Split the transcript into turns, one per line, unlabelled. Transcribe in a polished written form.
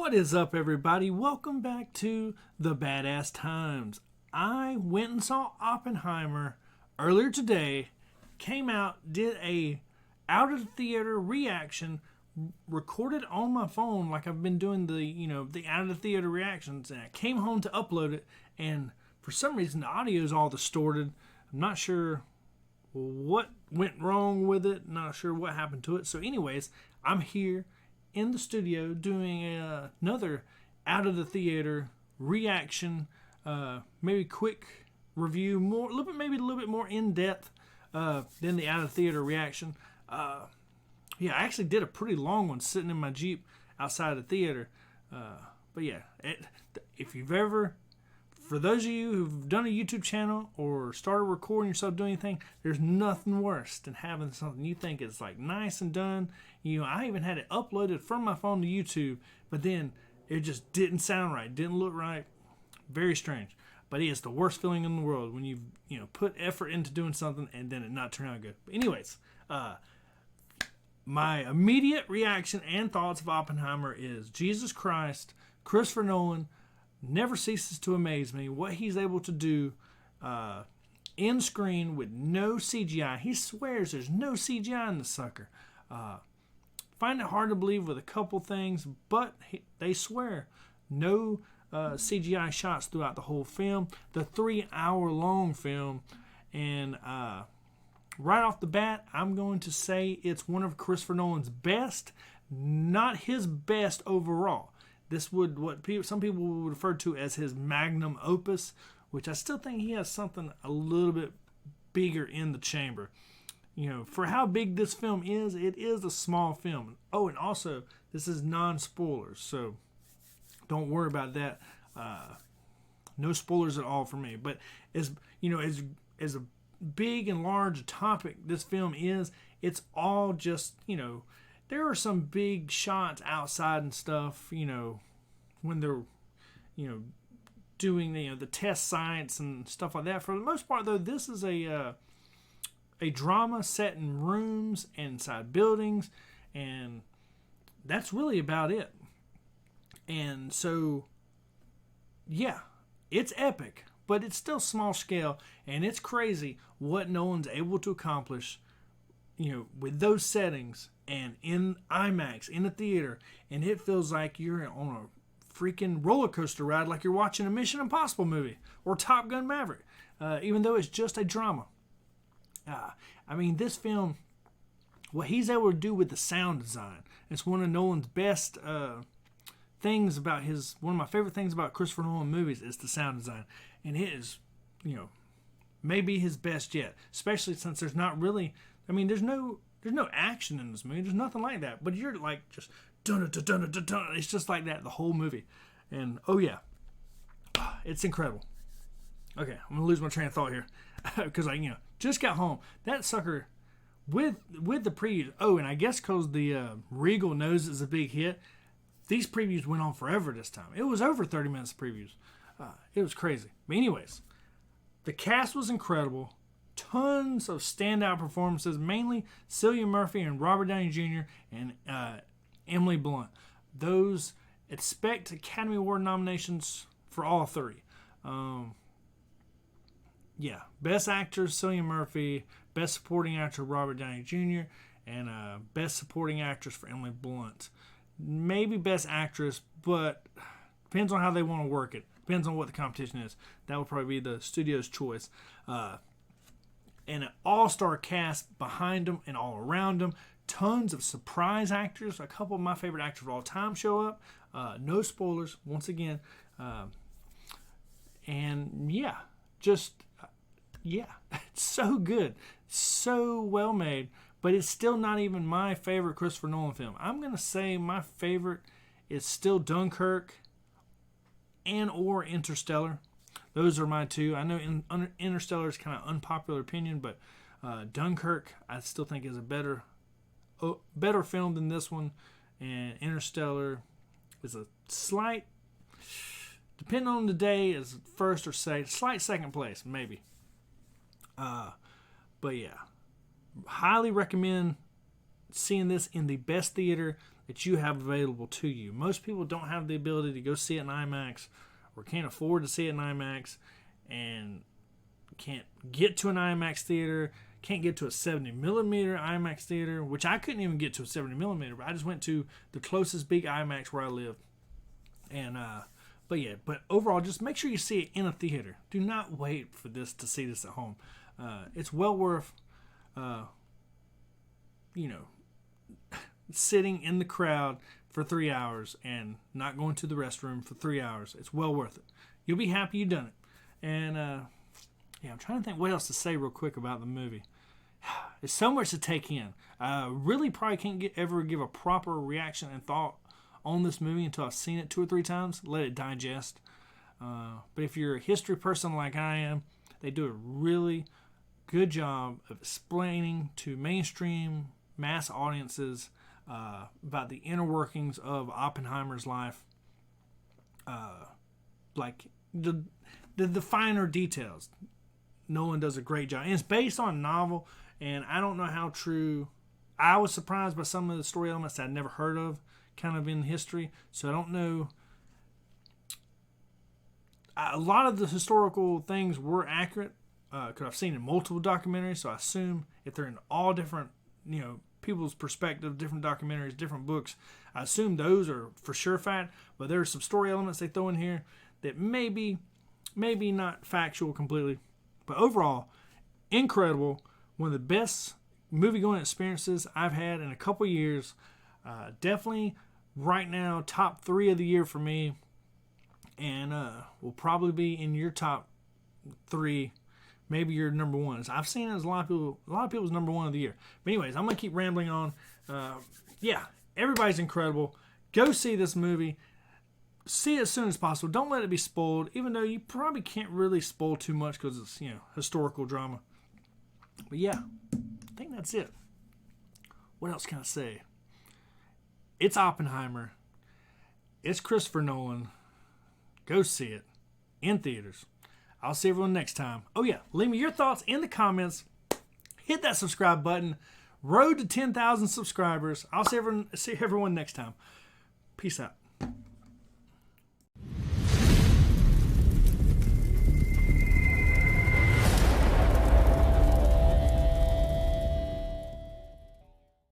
What is up, everybody? Welcome back to the Badass Times. I went and saw Oppenheimer earlier today, came out, did a out of the theater reaction, recorded on my phone like I've been doing the out of the theater reactions, and I came home to upload it, and for some reason the audio is all distorted. I'm not sure what went wrong with it, not sure what happened to it. So anyways, I'm here in the studio doing another out of the theater reaction, maybe quick review, maybe a little bit more in depth than the out of theater reaction. I actually did a pretty long one sitting in my Jeep outside the theater. But yeah, if you've ever, for those of you who've done a YouTube channel or started recording yourself doing anything, there's nothing worse than having something you think is like nice and done. I even had it uploaded from my phone to YouTube, but then it just didn't sound right, didn't look right. Very strange. But it's the worst feeling in the world when you've put effort into doing something and then it not turn out good. But anyways, my immediate reaction and thoughts of Oppenheimer is Jesus Christ, Christopher Nolan never ceases to amaze me. What he's able to do in screen with no CGI. He swears there's no CGI in the sucker. Find it hard to believe with a couple things, but they swear no CGI shots throughout the whole film. The 3-hour-long film, and right off the bat, I'm going to say it's one of Christopher Nolan's best, not his best overall. This would some people would refer to as his magnum opus, which I still think he has something a little bit bigger in the chamber. For how big this film is, it is a small film. Oh, and also, this is non-spoilers, so don't worry about that. No spoilers at all for me. But as a big and large topic this film is, it's all just, there are some big shots outside and stuff, when they're, doing the test science and stuff like that. For the most part, though, this is a drama set in rooms and inside buildings, and that's really about it. And so, yeah, it's epic, but it's still small scale, and it's crazy what Nolan's able to accomplish, with those settings and in IMAX, in a theater, and it feels like you're on a freaking roller coaster ride, like you're watching a Mission Impossible movie or Top Gun Maverick, even though it's just a drama. This film, what he's able to do with the sound design, it's one of Nolan's best things about one of my favorite things about Christopher Nolan movies is the sound design, and it is, maybe his best yet, especially since there's not really, there's no action in this movie, there's nothing like that, but you're like just dun dun dun dun dun. It's just like that the whole movie, and oh yeah, it's incredible. Okay, I'm gonna lose my train of thought here because I just got home. That sucker with the previews. Oh, and I guess because the Regal knows it's a big hit, these previews went on forever this time. It was over 30 minutes of previews. It was crazy. But anyways, the cast was incredible. Tons of standout performances, mainly Cillian Murphy and Robert Downey Jr. and Emily Blunt. Those expect Academy Award nominations for all three. Best actor Cillian Murphy, best supporting actor Robert Downey Jr., and best supporting actress for Emily Blunt. Maybe best actress, but depends on how they want to work it. Depends on what the competition is. That would probably be the studio's choice. And an all-star cast behind them and all around them. Tons of surprise actors. A couple of my favorite actors of all time show up. No spoilers, once again. It's so good. So well made. But it's still not even my favorite Christopher Nolan film. I'm going to say my favorite is still Dunkirk and or Interstellar. Those are my two. I know Interstellar is kind of unpopular opinion, but Dunkirk I still think is a better film than this one. And Interstellar is a slight, depending on the day, is first or slight second place, maybe. But yeah, highly recommend seeing this in the best theater that you have available to you. Most people don't have the ability to go see it in IMAX or can't afford to see it in IMAX and can't get to an IMAX theater, can't get to a 70 millimeter IMAX theater, which I couldn't even get to a 70 millimeter, but I just went to the closest big IMAX where I live. And, but overall, just make sure you see it in a theater. Do not wait for to see this at home. It's well worth, sitting in the crowd for 3 hours and not going to the restroom for 3 hours. It's well worth it. You'll be happy you've done it. And I'm trying to think what else to say real quick about the movie. It's so much to take in. Really probably can't ever give a proper reaction and thought on this movie until I've seen it 2 or 3 times. Let it digest. But if you're a history person like I am, they do a really good job of explaining to mainstream mass audiences about the inner workings of Oppenheimer's life, like the finer details. Nolan does a great job, and it's based on a novel. And I don't know how true. I was surprised by some of the story elements that I'd never heard of, kind of in history. So I don't know. A lot of the historical things were accurate because I've seen in multiple documentaries. So I assume if they're in all different, people's perspective, different documentaries, different books, I assume those are for sure fact. But there are some story elements they throw in here that maybe not factual completely. But overall, incredible. One of the best movie-going experiences I've had in a couple years. Definitely right now, top 3 of the year for me. And will probably be in your top 3, maybe your number 1. I've seen it as a lot of people's number 1 of the year. But anyways, I'm going to keep rambling on. Everybody's incredible. Go see this movie. See it as soon as possible. Don't let it be spoiled, even though you probably can't really spoil too much because it's, historical drama. But I think that's it. What else can I say? It's Oppenheimer. It's Christopher Nolan. Go see it in theaters. I'll see everyone next time. Oh yeah, leave me your thoughts in the comments. Hit that subscribe button. Road to 10,000 subscribers. I'll see everyone next time. Peace out.